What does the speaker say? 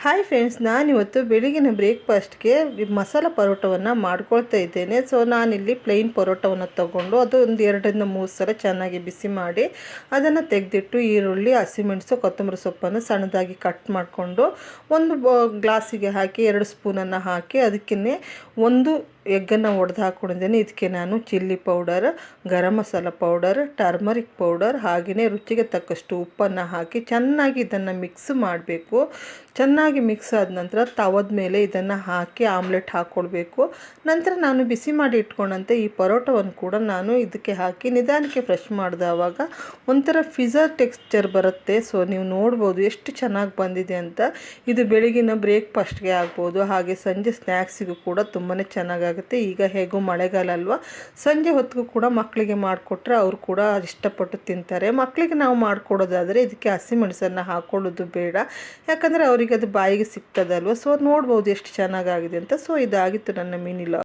Hi friends, ನಾನಿವತ್ತು ಬೆಳಗಿನ ಬ್ರೇಕ್ಫಾಸ್ಟ್ಗೆ ಮಸಾಲ ಪರೋಟವನ್ನು ಮಾಡ್ಕೊಳ್ತಾ ಇದ್ದೇನೆ. ಸೊ ನಾನಿಲ್ಲಿ ಪ್ಲೈನ್ ಪರೋಟವನ್ನು ತೊಗೊಂಡು ಅದು ಒಂದು 2-3 ಸಲ ಚೆನ್ನಾಗಿ ಬಿಸಿ ಮಾಡಿ ಅದನ್ನು ತೆಗೆದಿಟ್ಟು ಈರುಳ್ಳಿ, ಹಸಿಮೆಣಸು, ಕೊತ್ತಂಬರಿ ಸೊಪ್ಪನ್ನು ಸಣ್ಣದಾಗಿ ಕಟ್ ಮಾಡಿಕೊಂಡು ಒಂದು ಗ್ಲಾಸಿಗೆ ಹಾಕಿ 2 ಸ್ಪೂನನ್ನು ಹಾಕಿ ಅದಕ್ಕೇ ಒಂದು ಎಗ್ಗನ್ನು ಒಡೆದು ಹಾಕ್ಕೊಂಡಿದ್ದೇನೆ. ಇದಕ್ಕೆ ನಾನು chilli powder, garam masala powder, turmeric powder ಹಾಗೆಯೇ ರುಚಿಗೆ ತಕ್ಕಷ್ಟು ಉಪ್ಪನ್ನು ಹಾಕಿ ಚೆನ್ನಾಗಿ ಇದನ್ನು ಮಿಕ್ಸ್ ಮಾಡಬೇಕು. ಚೆನ್ನಾಗಿ ಮಿಕ್ಸ್ ಆದ ನಂತರ ತವದ ಮೇಲೆ ಇದನ್ನು ಹಾಕಿ ಆಮ್ಲೆಟ್ ಹಾಕ್ಕೊಳ್ಬೇಕು. ನಂತರ ನಾನು ಬಿಸಿ ಮಾಡಿ ಇಟ್ಕೊಂಡಂತೆ ಈ ಪರೋಟವನ್ನು ಕೂಡ ನಾನು ಇದಕ್ಕೆ ಹಾಕಿ ನಿಧಾನಕ್ಕೆ ಫ್ರೆಶ್ ಮಾಡಿದವಾಗ ಒಂಥರ ಪಿಜ್ಜಾ ಟೆಕ್ಸ್ಚರ್ ಬರುತ್ತೆ. ಸೊ ನೀವು ನೋಡ್ಬೋದು ಎಷ್ಟು ಚೆನ್ನಾಗಿ ಬಂದಿದೆ ಅಂತ. ಇದು ಬೆಳಗಿನ ಬ್ರೇಕ್ಫಾಸ್ಟ್ಗೆ ಆಗ್ಬೋದು, ಹಾಗೆ ಸಂಜೆ ಸ್ನ್ಯಾಕ್ಸಿಗೂ ಕೂಡ ತುಂಬಾ ಚೆನ್ನಾಗಾಗುತ್ತೆ. ಈಗ ಹೇಗೂ ಮಳೆಗಾಲ ಅಲ್ವಾ, ಸಂಜೆ ಹೊತ್ತಿಗೂ ಕೂಡ ಮಕ್ಕಳಿಗೆ ಮಾಡಿಕೊಟ್ರೆ ಅವರು ಕೂಡ ಇಷ್ಟಪಟ್ಟು ತಿಂತಾರೆ. ಮಕ್ಕಳಿಗೆ ನಾವು ಮಾಡಿಕೊಡೋದಾದರೆ ಇದಕ್ಕೆ ಹಸಿಮೆಣಸನ್ನು ಹಾಕ್ಕೊಳ್ಳೋದು ಬೇಡ, ಯಾಕಂದರೆ ಅವರಿಗೆ ಅದು ಬಾಯಿಗೆ ಸಿಗ್ತದಲ್ವ. ಸೊ ನೋಡ್ಬೋದು ಎಷ್ಟು ಚೆನ್ನಾಗಾಗಿದೆ ಅಂತ. ಸೊ ಇದಾಗಿತ್ತು ನನ್ನ ಮಿನಿ ಲಾಗ್.